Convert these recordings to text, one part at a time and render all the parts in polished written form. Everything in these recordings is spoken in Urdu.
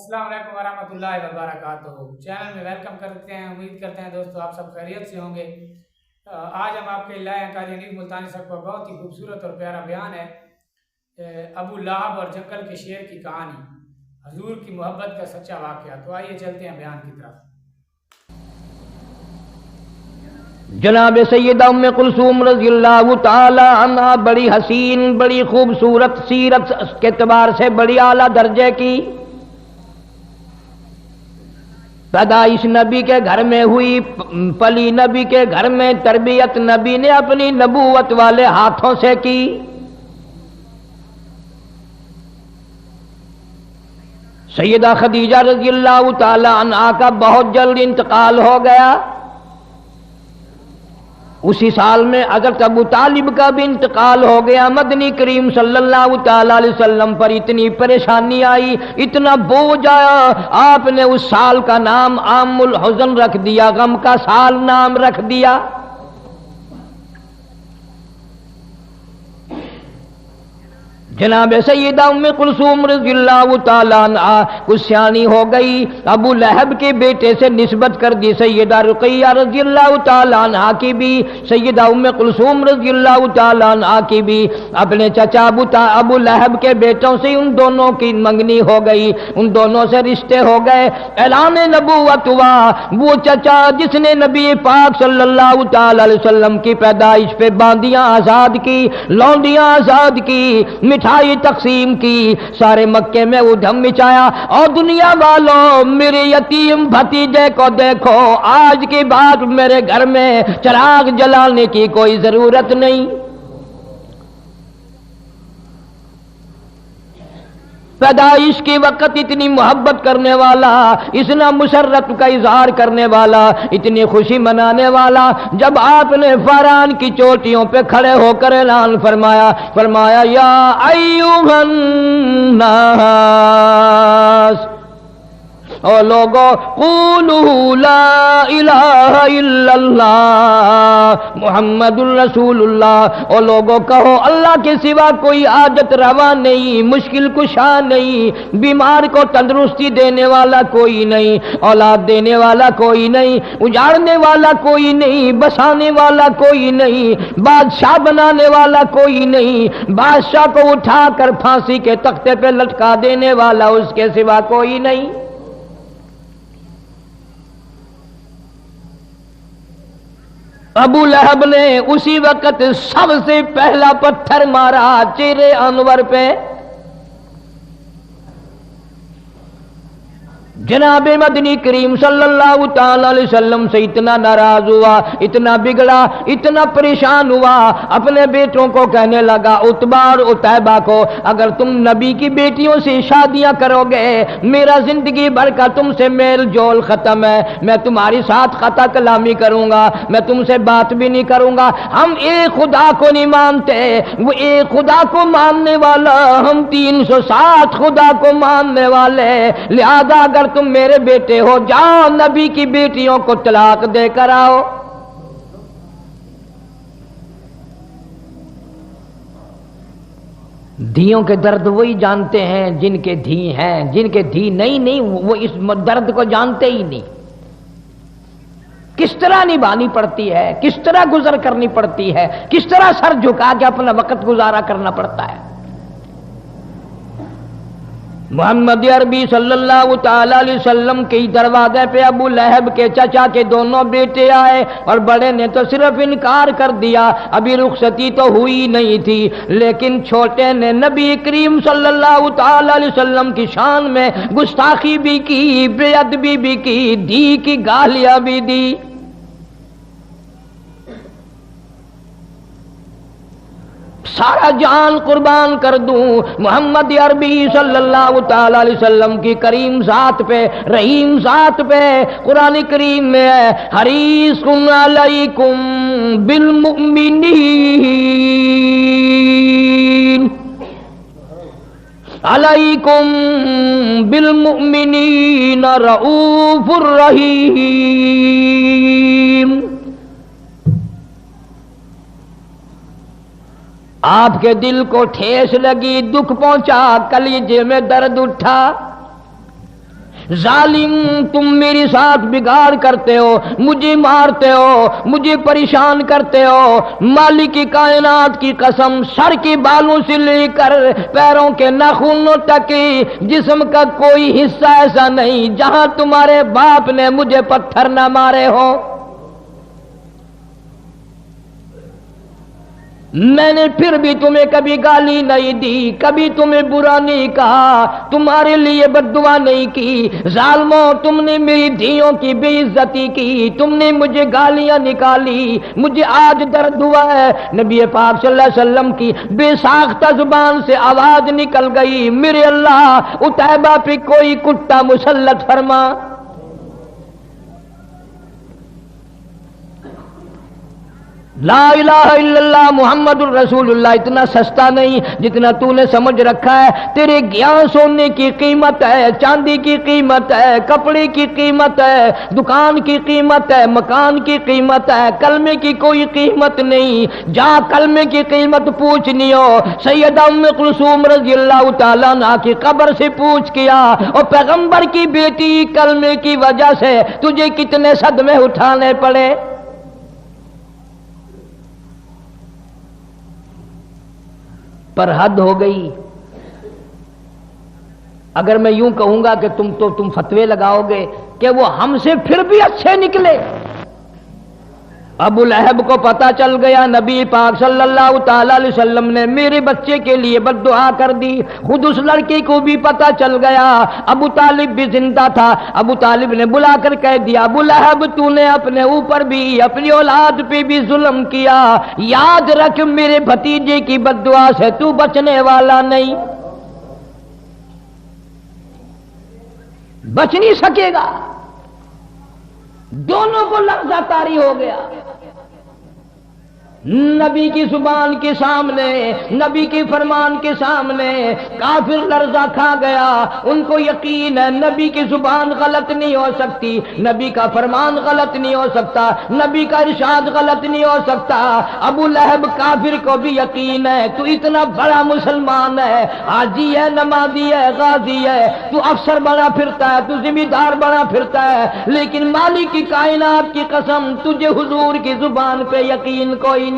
السلام علیکم ورحمۃ اللہ وبرکاتہ۔ چینل میں ویلکم کرتے ہیں، امید کرتے ہیں دوستو آپ سب خیریت سے ہوں گے۔ آج ہم آپ کے لائے ہیں قاری انیس ملتانی صاحب کا بہت ہی خوبصورت اور پیارا بیان ہے، ابو لہب اور جنگل کے شیر کی کہانی، حضور کی محبت کا سچا واقعہ۔ تو آئیے چلتے ہیں بیان کی طرف۔ جناب سیدہ ام کلثوم رضی اللہ تعالی عنہ بڑی حسین، بڑی خوبصورت، سیرت کے اعتبار سے بڑی اعلیٰ درجے کی پیدائش نبی کے گھر میں ہوئی، پلی نبی کے گھر میں، تربیت نبی نے اپنی نبوت والے ہاتھوں سے کی۔ سیدہ خدیجہ رضی اللہ تعالی عنہا کا بہت جلد انتقال ہو گیا۔ اسی سال میں حضرت ابو طالب کا بھی انتقال ہو گیا۔ مدنی کریم صلی اللہ تعالی علیہ وسلم پر اتنی پریشانی آئی، اتنا بوجھ آیا، آپ نے اس سال کا نام عام الحزن رکھ دیا، غم کا سال نام رکھ دیا۔ جناب سیدہ ام کلثوم رضی اللہ تعالیٰ عنہ کچھ سیانی ہو گئی، ابو لہب کے بیٹے سے نسبت کر دی۔ سیدہ رقیہ رضی اللہ تعالیٰ عنہ کی بھی، سیدہ ام کلثوم رضی اللہ تعالیٰ عنہ کی بھی اپنے چچا ابو لہب کے بیٹوں سے ان دونوں کی منگنی ہو گئی، ان دونوں سے رشتے ہو گئے۔ اعلان نبوت ہوا، وہ چچا جس نے نبی پاک صلی اللہ تعالیٰ علیہ وسلم کی پیدائش پہ باندیاں آزاد کی، لونڈیاں آزاد کی، مٹھائی تقسیم کی، سارے مکے میں ادھم مچایا، اور دنیا والوں میرے یتیم بھتیجے کو دیکھو، آج کے بعد میرے گھر میں چراغ جلانے کی کوئی ضرورت نہیں۔ پیدائش کے وقت اتنی محبت کرنے والا، اتنا مسرت کا اظہار کرنے والا، اتنی خوشی منانے والا، جب آپ نے فاران کی چوٹیوں پہ کھڑے ہو کر اعلان فرمایا یا ایھا الناس، او لوگو قولوا لا الہ الا اللہ محمد الرسول اللہ، او لوگو کہو اللہ کے سوا کوئی حاجت روا نہیں، مشکل کشا نہیں، بیمار کو تندرستی دینے والا کوئی نہیں، اولاد دینے والا کوئی نہیں، اجاڑنے والا کوئی نہیں، بسانے والا کوئی نہیں، بادشاہ بنانے والا کوئی نہیں، بادشاہ کو اٹھا کر پھانسی کے تختے پہ لٹکا دینے والا اس کے سوا کوئی نہیں۔ ابو لہب نے اسی وقت سب سے پہلا پتھر مارا چہرے انور پہ۔ جناب مدنی کریم صلی اللہ تعالی علیہ وسلم سے اتنا ناراض ہوا، اتنا بگڑا، اتنا پریشان ہوا، اپنے بیٹوں کو کہنے لگا، عتبہ اور عتیبہ کو، اگر تم نبی کی بیٹیوں سے شادیاں کرو گے میرا زندگی بھر کا تم سے میل جول ختم ہے، میں تمہاری ساتھ خطا کلامی کروں گا، میں تم سے بات بھی نہیں کروں گا۔ ہم ایک خدا کو نہیں مانتے، وہ ایک خدا کو ماننے والا، ہم 360 خدا کو ماننے والے، لہذا اگر تم میرے بیٹے ہو جاؤ نبی کی بیٹیوں کو طلاق دے کر آؤ۔ دھیوں کے درد وہی جانتے ہیں جن کے دھی ہیں، جن کے دھی نہیں وہ اس درد کو جانتے ہی نہیں، کس طرح نبھانی پڑتی ہے، کس طرح گزر کرنی پڑتی ہے، کس طرح سر جھکا کے اپنا وقت گزارا کرنا پڑتا ہے۔ محمد عربی صلی اللہ تعالی علیہ وسلم کے دروازے پہ ابو لہب کے چچا کے دونوں بیٹے آئے، اور بڑے نے تو صرف انکار کر دیا، ابھی رخصتی تو ہوئی نہیں تھی، لیکن چھوٹے نے نبی کریم صلی اللہ تعالی علیہ وسلم کی شان میں گستاخی بھی کی، بے ادبی بھی کی، دی کی گالیاں بھی دی۔ سارا جان قربان کر دوں محمد عربی صلی اللہ تعالی علیہ وسلم کی کریم ذات پہ، رحیم ذات پہ۔ قرآن کریم میں ہے حریص علیکم بالمؤمنین علیکم بالمؤمنین رؤوف الرحیم۔ آپ کے دل کو ٹھیس لگی، دکھ پہنچا، کلیجے میں درد اٹھا، ظالم تم میری ساتھ بگاڑ کرتے ہو، مجھے مارتے ہو، مجھے پریشان کرتے ہو، مالک کی کائنات کی قسم سر کے بالوں سے لے کر پیروں کے ناخنوں تک جسم کا کوئی حصہ ایسا نہیں جہاں تمہارے باپ نے مجھے پتھر نہ مارے ہو۔ میں نے پھر بھی تمہیں کبھی گالی نہیں دی، کبھی تمہیں برا نہیں کہا، تمہارے لیے بد دعا نہیں کی۔ ظالموں تم نے میری دھیوں کی بے عزتی کی، تم نے مجھے گالیاں نکالی، مجھے آج درد ہوا ہے۔ نبی پاک صلی اللہ علیہ وسلم کی بے ساختہ زبان سے آواز نکل گئی، میرے اللہ عتیبہ پہ کوئی کتا مسلط فرما۔ لا الہ الا اللہ محمد الرسول اللہ اتنا سستا نہیں جتنا تو نے سمجھ رکھا ہے۔ تیرے گیان سونے کی قیمت ہے، چاندی کی قیمت ہے، کپڑے کی قیمت ہے، دکان کی قیمت ہے، مکان کی قیمت ہے، کلمے کی کوئی قیمت نہیں۔ جا کلمے کی قیمت پوچھنی ہو سیدہ ام کلثوم رضی اللہ تعالیٰ عنہا کی قبر سے پوچھ کیا، اور پیغمبر کی بیٹی کلمے کی وجہ سے تجھے کتنے صدمے اٹھانے پڑے۔ پر حد ہو گئی۔ اگر میں یوں کہوں گا کہ تم فتوے لگاؤ گے کہ وہ ہم سے پھر بھی اچھے نکلے۔ ابو لہب کو پتا چل گیا نبی پاک صلی اللہ تعالی علیہ وسلم نے میرے بچے کے لیے بد دعا کر دی، خود اس لڑکے کو بھی پتا چل گیا۔ ابو طالب بھی زندہ تھا، ابو طالب نے بلا کر کہہ دیا ابو لہب تو نے اپنے اوپر بھی اپنی اولاد پہ بھی ظلم کیا، یاد رکھ میرے بھتیجے کی بد دعا سے تو بچنے والا نہیں، بچ نہیں سکے گا۔ دونوں کو لرزہ طاری ہو گیا۔ نبی کی زبان کے سامنے، نبی کے فرمان کے سامنے کافر لرزہ کھا گیا۔ ان کو یقین ہے نبی کی زبان غلط نہیں ہو سکتی، نبی کا فرمان غلط نہیں ہو سکتا، نبی کا ارشاد غلط نہیں ہو سکتا۔ ابو لہب کافر کو بھی یقین ہے تو اتنا بڑا مسلمان ہے، حاجی ہے، نمازی ہے، غازی ہے، تو افسر بنا پھرتا ہے، تو ذمہ دار بنا پھرتا ہے، لیکن مالک کی کائنات کی قسم تجھے حضور کی زبان پہ یقین کوئی نہیں۔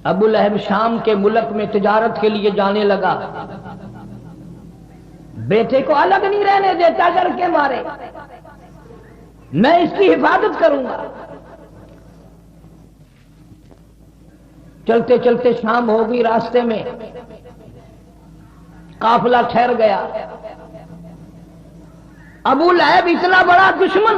ابو لہب شام کے ملک میں تجارت کے لیے جانے لگا، بیٹے کو الگ نہیں رہنے دیتا، ڈر کے مارے میں اس کی حفاظت کروں گا۔ چلتے چلتے شام ہو گئی، راستے میں قافلہ ٹھہر گیا۔ ابو لہب اتنا بڑا دشمن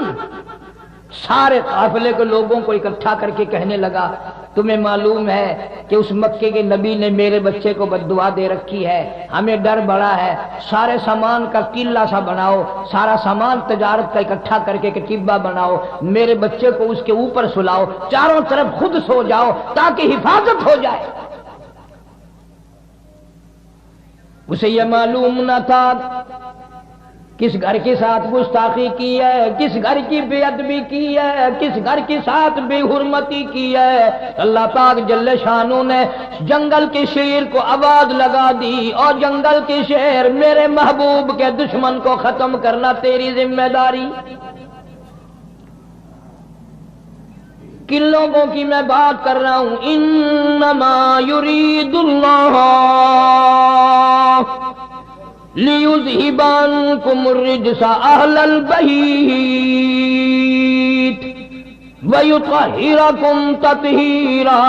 سارے قافلے کے لوگوں کو اکٹھا کر کے کہنے لگا تمہیں معلوم ہے کہ اس مکے کے نبی نے میرے بچے کو بد دعا دے رکھی ہے، ہمیں ڈر بڑا ہے، سارے سامان کا قلعہ سا بناؤ، سارا سامان تجارت کا اکٹھا کر کے کتیبہ بناؤ، میرے بچے کو اس کے اوپر سلاؤ، چاروں طرف خود سو جاؤ تاکہ حفاظت ہو جائے۔ اسے یہ معلوم نہ تھا کس گھر کے ساتھ گستاخی کی ہے، کس گھر کی بے ادبی کی ہے، کس گھر کے ساتھ بے حرمتی کی ہے۔ اللہ پاک جل شانہ نے جنگل کے شیر کو آواز لگا دی، اور جنگل کے شیر میرے محبوب کے دشمن کو ختم کرنا تیری ذمہ داری۔ کن لوگوں کی میں بات کر رہا ہوں؟ انما یرید اللہ لِيُذْهِبَ عَنْكُمُ الرِّجْسَ أَهْلَ الْبَيْتِ وَيُطَهِّرَكُمْ تَطْهِيرًا۔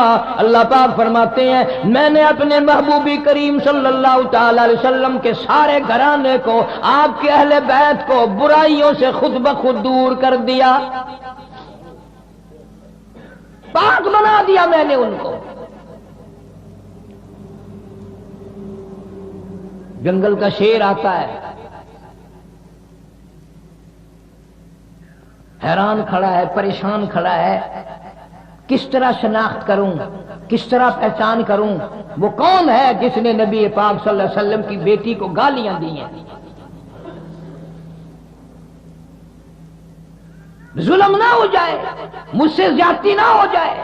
اللہ پاک فرماتے ہیں میں نے اپنے محبوب کریم صلی اللہ تعالی علیہ وسلم کے سارے گھرانے کو، آپ کے اہل بیت کو برائیوں سے خود بخود دور کر دیا، پاک بنا دیا میں نے ان کو۔ جنگل کا شیر آتا ہے، حیران کھڑا ہے، پریشان کھڑا ہے، کس طرح شناخت کروں، کس طرح پہچان کروں وہ کون ہے جس نے نبی پاک صلی اللہ علیہ وسلم کی بیٹی کو گالیاں دی ہیں۔ ظلم نہ ہو جائے، مجھ سے زیادتی نہ ہو جائے،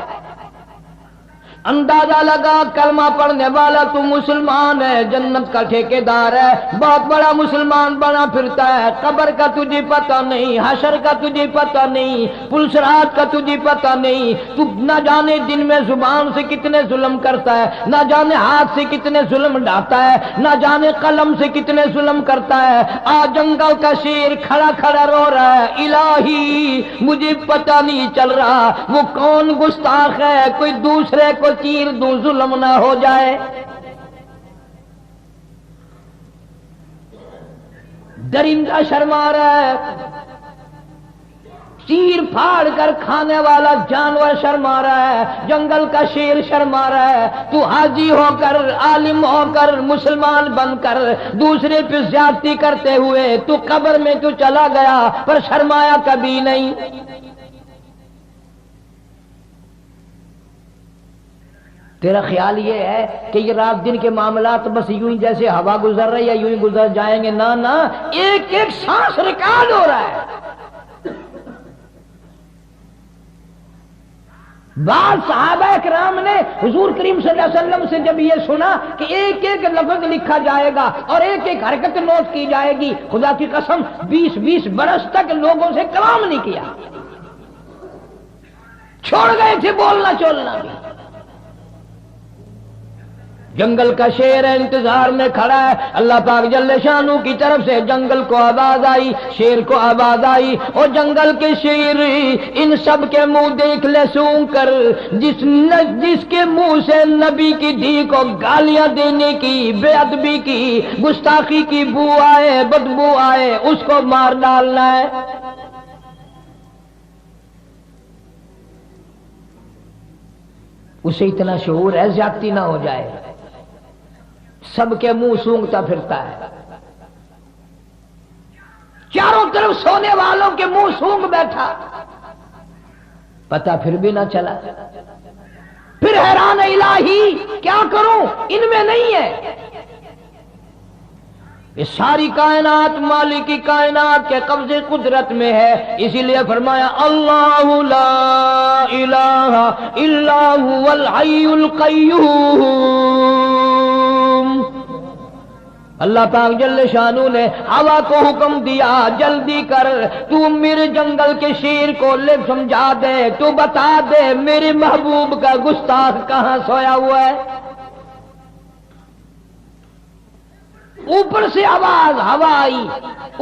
اندازہ لگا کلمہ پڑھنے والا تو مسلمان ہے، جنت کا ٹھیکیدار ہے، بہت بڑا مسلمان بنا پھرتا ہے، قبر کا تجھے پتہ نہیں، حشر کا تجھے پتہ نہیں، پل صراط کا تجھے پتہ نہیں، تو نہ جانے دن میں زبان سے کتنے ظلم کرتا ہے، نہ جانے ہاتھ سے کتنے ظلم ڈھاتا ہے، نہ جانے قلم سے کتنے ظلم کرتا ہے۔ آج جنگل کا شیر کھڑا کھڑا رو رہا ہے، الہی مجھے پتہ نہیں چل رہا وہ کون گستاخ ہے، کوئی دوسرے کو چیر دوں ظلم نہ ہو جائے۔ درندہ شرما رہا ہے، چیر پھاڑ کر کھانے والا جانور شرما رہا ہے، جنگل کا شیر شرما رہا ہے۔ تو حاجی ہو کر، عالم ہو کر، مسلمان بن کر دوسرے پہ زیادتی کرتے ہوئے تو قبر میں تو چلا گیا پر شرمایا کبھی نہیں۔ تیرا خیال یہ ہے کہ یہ رات دن کے معاملات بس یوں ہی جیسے ہوا گزر رہی ہے یوں ہی گزر جائیں گے؟ نہ نہ، ایک ایک سانس ریکارڈ ہو رہا ہے۔ بعض صحابہ کرام نے حضور کریم صلی اللہ علیہ وسلم سے جب یہ سنا کہ ایک ایک لفظ لکھا جائے گا اور ایک ایک حرکت نوٹ کی جائے گی، خدا کی قسم 20 برس تک لوگوں سے کلام نہیں کیا، چھوڑ گئے تھے بولنا چولنا بھی۔ جنگل کا شیر انتظار میں کھڑا ہے، اللہ پاک جل شانہ کی طرف سے جنگل کو آواز آئی، شیر کو آواز آئی، اور جنگل کے شیر ان سب کے منہ دیکھ لے سونگ کر، جس کے منہ سے نبی کی دھی کو گالیاں دینے کی، بے ادبی کی، گستاخی کی بو آئے، بدبو آئے، اس کو مار ڈالنا ہے۔ اسے اتنا شعور ہے زیادتی نہ ہو جائے، سب کے منہ سونگتا پھرتا ہے، چاروں طرف سونے والوں کے منہ سونگ بیٹھا، پتہ پھر بھی نہ چلا، پھر حیران الہی کیا کروں، ان میں نہیں ہے۔ یہ ساری کائنات مالک کی کائنات کے قبضے قدرت میں ہے، اسی لیے فرمایا اللہ لا الہ الا هو الحی القیوم۔ اللہ پاک جل شانہ نے ہوا کو حکم دیا، جلدی کر تو میرے جنگل کے شیر کو لے سمجھا دے، تو بتا دے میرے محبوب کا گستاخ کہاں سویا ہوا ہے۔ اوپر سے آواز ہوا آئی،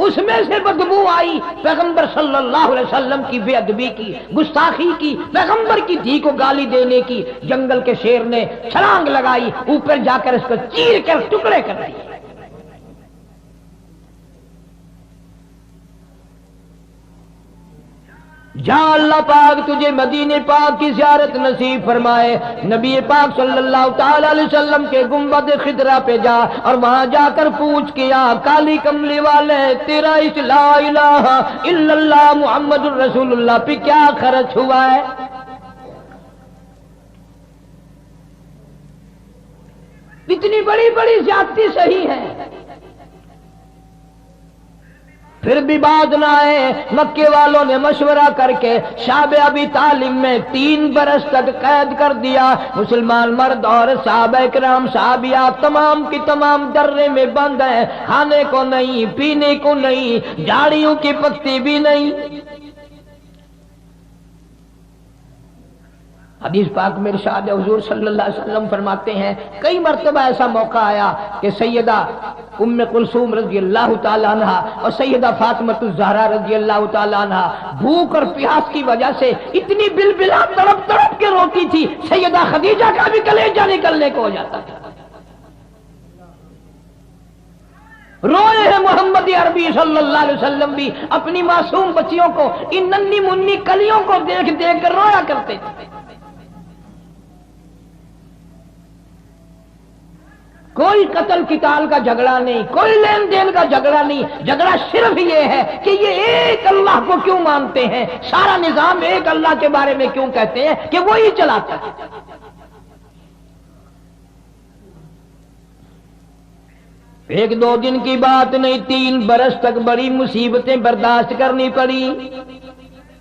اس میں سے بدبو آئی، پیغمبر صلی اللہ علیہ وسلم کی بے ادبی کی، گستاخی کی، پیغمبر کی دھی کو گالی دینے کی۔ جنگل کے شیر نے چھلانگ لگائی، اوپر جا کر اس کو چیر کر ٹکڑے کر دیے۔ جہاں اللہ پاک تجھے مدینے پاک کی زیارت نصیب فرمائے، نبی پاک صلی اللہ تعالی علیہ وسلم کے گنبد خضرا پہ جا اور وہاں جا کر پوچھ کیا کالی کملی والے تیرا اس لا الہ الا اللہ محمد الرسول اللہ پہ کیا خرچ ہوا ہے؟ اتنی بڑی بڑی زیادتی صحیح ہے، پھر بھی بات نہ آئے۔ مکے والوں نے مشورہ کر کے شعب ابی طالب میں 3 برس تک قید کر دیا۔ مسلمان مرد اور صحابہ کرام صحابیات تمام کی تمام درے میں بند ہیں، کھانے کو نہیں، پینے کو نہیں، جھاڑیوں کی پتی بھی نہیں۔ حدیث پاک میں ارشاد حضور صلی اللہ علیہ وسلم فرماتے ہیں کئی مرتبہ ایسا موقع آیا کہ سیدہ ام کلثوم رضی اللہ تعالی عنہ اور سیدہ فاطمہ الزہرا رضی اللہ تعالی عنہ بھوک اور پیاس کی وجہ سے اتنی بلبلا تڑپ تڑپ کے روتی تھی، سیدہ خدیجہ کا بھی کلیجہ نکلنے کو ہو جاتا تھا۔ روئے ہیں محمد عربی صلی اللہ علیہ وسلم بھی اپنی معصوم بچیوں کو، ان ننھی منی کلیوں کو دیکھ دیکھ کر رویا کرتے تھے۔ کوئی قتل قتال کا جھگڑا نہیں، کوئی لین دین کا جھگڑا نہیں، جھگڑا صرف یہ ہے کہ یہ ایک اللہ کو کیوں مانتے ہیں، سارا نظام ایک اللہ کے بارے میں کیوں کہتے ہیں کہ وہی چلاتا ہے۔ ایک دو دن کی بات نہیں، 3 برس تک بڑی مصیبتیں برداشت کرنی پڑی۔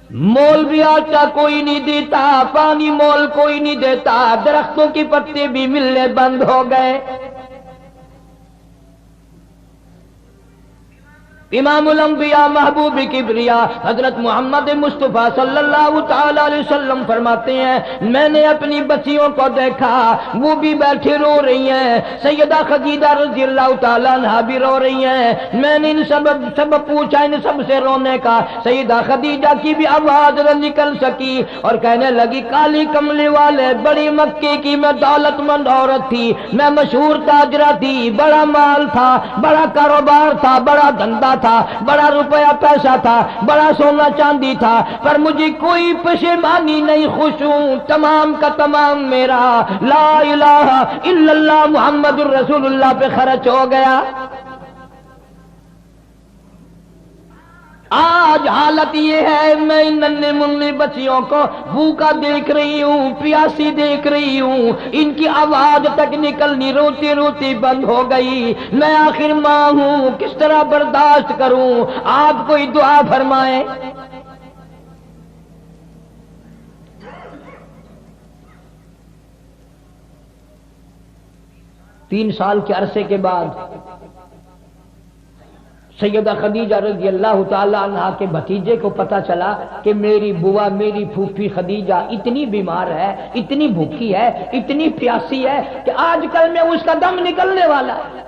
مول بھی آتا کوئی نہیں دیتا، پانی مول کوئی نہیں دیتا، درختوں کی پتے بھی ملنے بند ہو گئے۔ امام الانبیاء محبوب کبریا حضرت محمد مصطفیٰ صلی اللہ تعالی علیہ وسلم فرماتے ہیں میں نے اپنی بچیوں کو دیکھا، وہ بھی بیٹھی رو رہی ہیں، سیدہ خدیجہ رضی اللہ تعالیٰ عنہا بھی رو رہی ہیں۔ میں نے ان سب پوچھا ان سب سے رونے کا، سیدہ خدیجہ کی بھی آواز نہ نکل سکی اور کہنے لگی کالی کملی والے بڑی مکے کی میں دولت مند عورت تھی، میں مشہور تاجرہ تھی، بڑا مال تھا، بڑا کاروبار تھا، بڑا دھندا تھا، بڑا روپیہ پیسہ تھا، بڑا سونا چاندی تھا، پر مجھے کوئی پشیمانی نہیں، خوش ہوں، تمام کا تمام میرا لا الہ الا اللہ محمد الرسول اللہ پہ خرچ ہو گیا۔ آج حالت یہ ہے میں ان ننھے منھے بچیوں کو بھوکا دیکھ رہی ہوں، پیاسی دیکھ رہی ہوں، ان کی آواز تک نکلنی روتی روتی بند ہو گئی، میں آخر ماں ہوں کس طرح برداشت کروں؟ آپ کوئی دعا فرمائیں۔ 3 سال کے عرصے کے بعد سیدہ خدیجہ رضی اللہ تعالی عنہا کے بھتیجے کو پتا چلا کہ میری بوا میری پھوپھی خدیجہ اتنی بیمار ہے، اتنی بھوکی ہے، اتنی پیاسی ہے کہ آج کل میں اس کا دم نکلنے والا ہے۔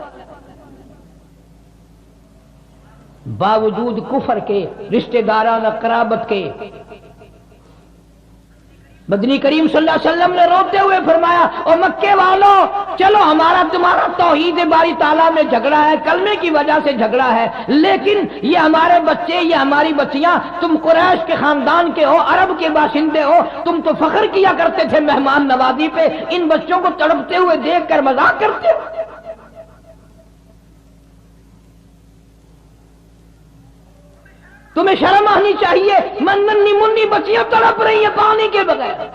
باوجود کفر کے، رشتہ دارانہ قرابت کے، مدنی کریم صلی اللہ علیہ وسلم نے روتے ہوئے فرمایا او مکے والوں چلو ہمارا تمہارا توحید باری تعالیٰ میں جھگڑا ہے، کلمے کی وجہ سے جھگڑا ہے، لیکن یہ ہمارے بچے، یہ ہماری بچیاں، تم قریش کے خاندان کے ہو، عرب کے باشندے ہو، تم تو فخر کیا کرتے تھے مہمان نوازی پہ، ان بچوں کو تڑپتے ہوئے دیکھ کر مذاق کرتے ہو۔ تمہیں شرم آنی چاہیے، ننھی منھی بچیاں تڑپ رہی ہیں پانی کے بغیر۔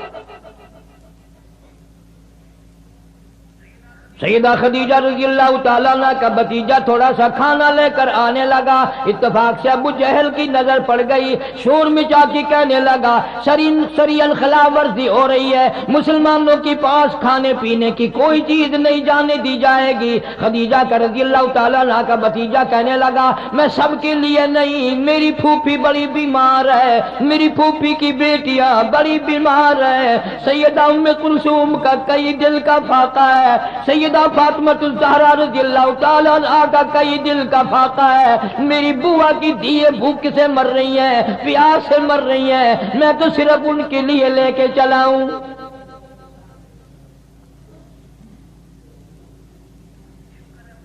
سیدہ خدیجہ رضی اللہ تعالیٰ عنہ کا بھتیجا تھوڑا سا کھانا لے کر آنے لگا، اتفاق سے ابو جہل کی نظر پڑ گئی، شور مچا کے کہنے لگا سری خلاف ورزی ہو رہی ہے، مسلمانوں کے پاس کھانے پینے کی کوئی چیز نہیں جانے دی جائے گی۔ خدیجہ کا رضی اللہ تعالیٰ عنہ کا بھتیجا کہنے لگا میں سب کے لیے نہیں، میری پھوپھی بڑی بیمار ہے، میری پھوپھی کی بیٹیاں بڑی بیمار ہے، سیدہ ام کلثوم کا کئی دل کا فاقہ ہے، سیدہ فاطمہ الزہرا رضی اللہ تعالیٰ عنہا کا کئی دل کا فاقہ ہے، میری بوا کی دھیے بھوک سے مر رہی ہیں، پیاس سے مر رہی ہیں، میں تو صرف ان کے لیے لے کے چلا ہوں۔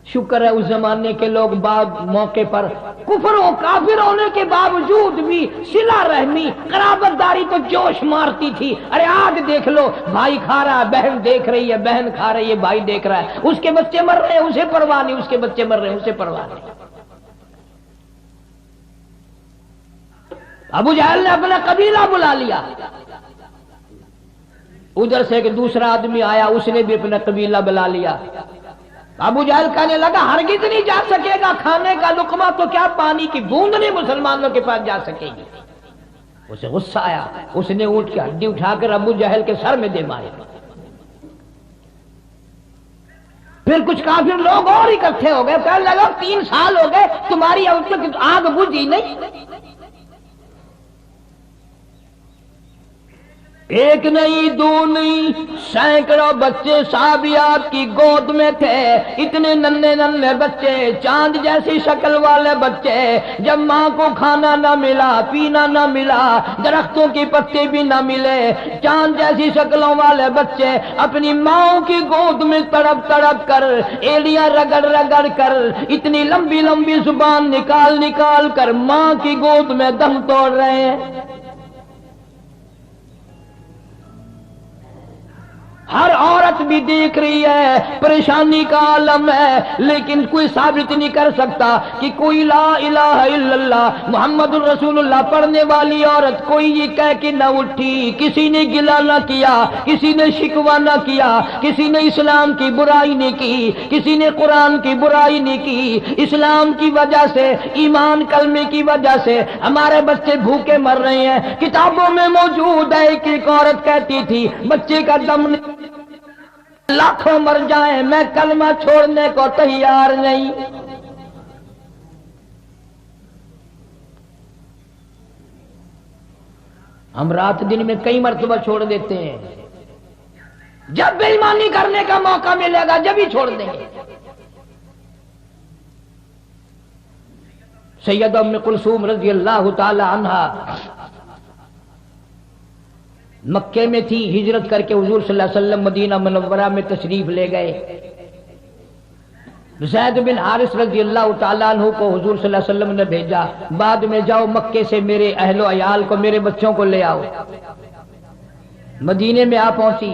شکر ہے اس زمانے کے لوگ بعض موقع پر کفر و کافر ہونے کے باوجود بھی صلہ رحمی قرابت داری تو جوش مارتی تھی۔ ارے آج دیکھ لو بھائی کھا رہا ہے، بہن دیکھ رہی ہے، بہن کھا رہی ہے، بھائی دیکھ رہا ہے، اس کے بچے مر رہے ہیں اسے پرواہ نہیں، اس کے بچے مر رہے ہیں اسے پرواہ نہیں۔ ابو جہل نے اپنا قبیلہ بلا لیا، ادھر سے ایک دوسرا آدمی آیا، اس نے بھی اپنا قبیلہ بلا لیا۔ ابو جہل کہنے لگا ہرگز نہیں جا سکے گا، کھانے کا لقمہ تو کیا پانی کی بوند نہیں مسلمانوں کے پاس جا سکے گی۔ اسے غصہ آیا، اس نے اونٹ کی ہڈی اٹھا کر ابو جہل کے سر میں دے ماری۔ پھر کچھ کافر لوگ اور اکٹھے ہو گئے، کہنے لگا 3 سال ہو گئے تمہاری اب تک آگ بجھی نہیں۔ ایک نہیں دو نہیں سینکڑوں بچے صحابیات کی گود میں تھے، اتنے ننھے ننھے بچے، چاند جیسی شکل والے بچے، جب ماں کو کھانا نہ ملا، پینا نہ ملا، درختوں کی پتے بھی نہ ملے، چاند جیسی شکلوں والے بچے اپنی ماں کی گود میں تڑپ تڑپ کر، ایڑیاں رگڑ رگڑ کر، اتنی لمبی لمبی زبان نکال نکال کر ماں کی گود میں دم توڑ رہے ہیں۔ ہر عورت بھی دیکھ رہی ہے، پریشانی کا عالم ہے، لیکن کوئی ثابت نہیں کر سکتا کہ کوئی لا الہ الا اللہ محمد الرسول اللہ پڑھنے والی عورت کوئی یہ کہہ کے نہ اٹھی، کسی نے گلہ نہ کیا، کسی نے شکوہ نہ کیا، کسی نے اسلام کی برائی نہیں کی، کسی نے قرآن کی برائی نہیں کی۔ اسلام کی وجہ سے، ایمان کلمے کی وجہ سے ہمارے بچے بھوکے مر رہے ہیں۔ کتابوں میں موجود ہے کہ ایک عورت کہتی تھی بچے کا دم لاکھوں مر جائیں میں کلمہ چھوڑنے کو تیار نہیں۔ ہم رات دن میں کئی مرتبہ چھوڑ دیتے ہیں، جب بے ایمانی کرنے کا موقع ملے گا جب ہی چھوڑ دیں گے۔ سیدہ ام کلثوم رضی اللہ تعالی عنہا مکے میں تھی، ہجرت کر کے حضور صلی اللہ علیہ وسلم مدینہ منورہ میں تشریف لے گئے۔ زید بن حارث رضی اللہ تعالیٰ عنہ کو حضور صلی اللہ علیہ وسلم نے بھیجا، بعد میں جاؤ مکے سے میرے اہل و عیال کو، میرے بچوں کو لے آؤ۔ مدینے میں آ پہنچی،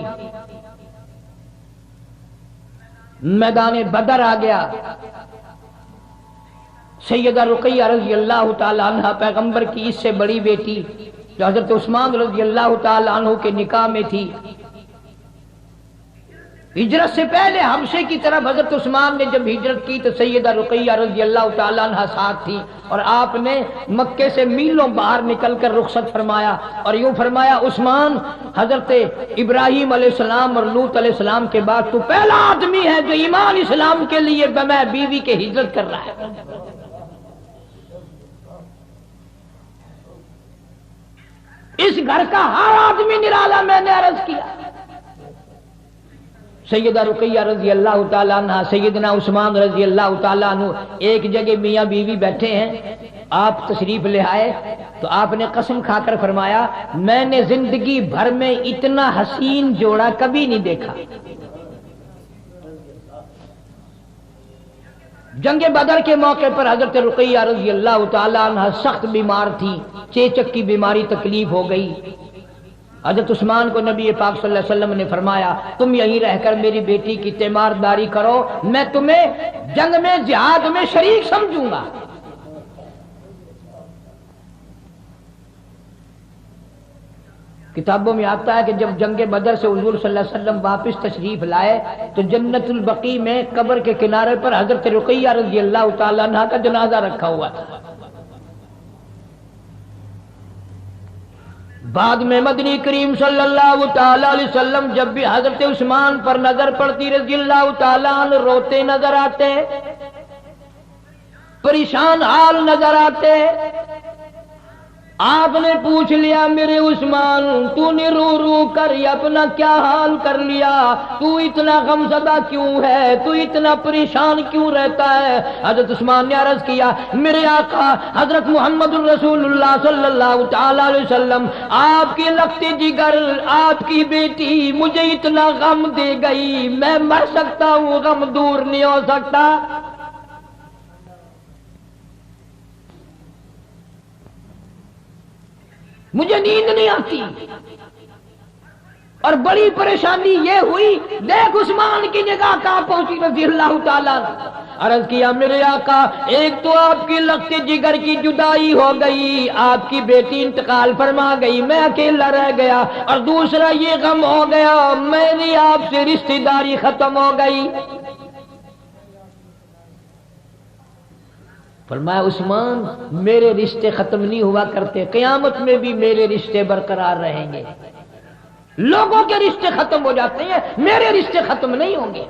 میدان بدر آ گیا۔ سیدہ رقیہ رضی اللہ تعالیٰ عنہ پیغمبر کی اس سے بڑی بیٹی جو حضرت عثمان رضی اللہ تعالیٰ عنہ کے نکاح میں تھی، ہجرت سے پہلے حبشے کی طرف حضرت عثمان نے جب ہجرت کی تو سیدہ رقیہ رضی اللہ تعالیٰ عنہ ساتھ تھی، اور آپ نے مکے سے میلوں باہر نکل کر رخصت فرمایا اور یوں فرمایا عثمان، حضرت ابراہیم علیہ السلام اور لوط علیہ السلام کے بعد تو پہلا آدمی ہے جو ایمان اسلام کے لیے بمع بیوی کے ہجرت کر رہا ہے۔ اس گھر کا ہر آدمی نرالا، میں نے عرض کیا۔ سیدہ رقیہ رضی اللہ تعالیٰ عنہ، سیدنا عثمان رضی اللہ تعالیٰ عنہ ایک جگہ میاں بیوی بیٹھے ہیں، آپ تشریف لے آئے تو آپ نے قسم کھا کر فرمایا میں نے زندگی بھر میں اتنا حسین جوڑا کبھی نہیں دیکھا۔ جنگ بدر کے موقع پر حضرت رقیہ رضی اللہ تعالیٰ عنہ سخت بیمار تھی، چیچک کی بیماری تکلیف ہو گئی۔ حضرت عثمان کو نبی پاک صلی اللہ علیہ وسلم نے فرمایا تم یہیں رہ کر میری بیٹی کی تیمارداری کرو، میں تمہیں جنگ میں جہاد میں شریک سمجھوں گا۔ کتابوں میں آتا ہے کہ جب جنگ بدر سے حضور صلی اللہ علیہ وسلم واپس تشریف لائے تو جنت البقیع میں قبر کے کنارے پر حضرت رقیہ رضی اللہ تعالیٰ عنہ کا جنازہ رکھا ہوا تھا۔ بعد میں مدنی کریم صلی اللہ تعالیٰ علیہ وسلم جب بھی حضرت عثمان پر نظر پڑتی رضی اللہ تعالیٰ عنہ روتے نظر آتے، پریشان حال نظر آتے۔ آپ نے پوچھ لیا میرے عثمان تو نے رو رو کر اپنا کیا حال کر لیا، تو اتنا غم زدہ کیوں ہے، تو اتنا پریشان کیوں رہتا ہے؟ حضرت عثمان نے عرض کیا میرے آقا حضرت محمد الرسول اللہ صلی اللہ تعالی علیہ وسلم آپ کی لگتے جگر آپ کی بیٹی مجھے اتنا غم دے گئی، میں مر سکتا ہوں غم دور نہیں ہو سکتا۔ مجھے نیند نہیں آتی، اور بڑی پریشانی یہ ہوئی دیکھ عثمان کی نگاہ کہاں پہنچی رضی اللہ تعالیٰ۔ عرض کیا میرے آقا ایک تو آپ کی لگتے جگر کی جدائی ہو گئی، آپ کی بیٹی انتقال فرما گئی، میں اکیلا رہ گیا، اور دوسرا یہ غم ہو گیا میری آپ سے رشتہ داری ختم ہو گئی۔ فرمایا عثمان میرے رشتے ختم نہیں ہوا کرتے، قیامت میں بھی میرے رشتے برقرار رہیں گے۔ لوگوں کے رشتے ختم ہو جاتے ہیں، میرے رشتے ختم نہیں ہوں گے۔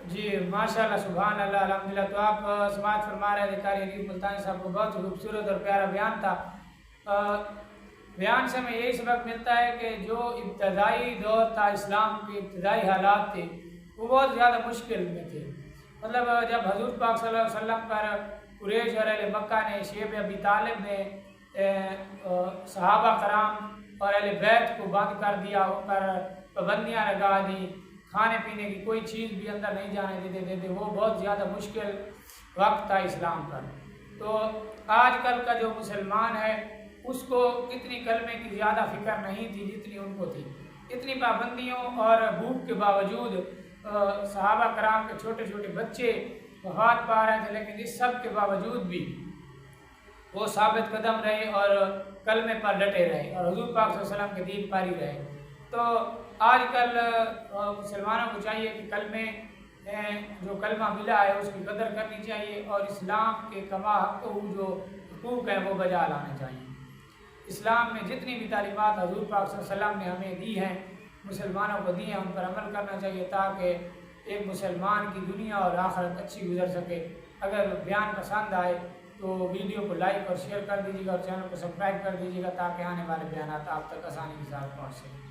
جی ماشاءاللہ سبحان اللہ الحمدللہ۔ تو آپ سماعت فرما رہے تھے قاری انیس ملتانی صاحب کو، بہت خوبصورت اور پیارا بیان تھا۔ بیان سے ہمیں یہی سبق ملتا ہے کہ جو ابتدائی دور تھا، اسلام کے ابتدائی حالات تھے وہ بہت زیادہ مشکل میں تھے۔ مطلب جب حضور پاک صلی اللہ علیہ وسلم پر قریش اور اہل مکہ نے، شیب ابی طالب نے صحابہ کرام اور اہل بیت کو بند کر دیا، ان پر پابندیاں لگا دی، کھانے پینے کی کوئی چیز بھی اندر نہیں جانے دیتے تھے، وہ بہت زیادہ مشکل وقت تھا اسلام پر۔ تو آج کل کا جو مسلمان ہے اس کو اتنی کلمے کی زیادہ فکر نہیں تھی جتنی ان کو تھی۔ اتنی پابندیوں اور بھوک کے باوجود صحابہ کرام کے چھوٹے چھوٹے بچے وفات پا رہے تھے، لیکن اس سب کے باوجود بھی وہ ثابت قدم رہے اور کلمے پر ڈٹے رہے اور حضور پاک صلی اللہ علیہ وسلم کے دین پاری رہے۔ تو آج کل مسلمانوں کو چاہیے کہ کلمے جو کلمہ ملا ہے اس کی قدر کرنی چاہیے اور اسلام کے کما جو حقوق ہیں وہ بجا لانے چاہیے۔ اسلام میں جتنی بھی تعلیمات حضور پاک صلی اللہ علیہ وسلم نے ہمیں دی ہیں، مسلمانوں کو دی ہیں، ان پر عمل کرنا چاہیے تاکہ ایک مسلمان کی دنیا اور آخرت اچھی گزر سکے۔ اگر بیان پسند آئے تو ویڈیو کو لائک اور شیئر کر دیجیے گا اور چینل کو سبسکرائب کر دیجیے گا تاکہ آنے والے بیانات آپ تک آسانی کے ساتھ پہنچ سکیں۔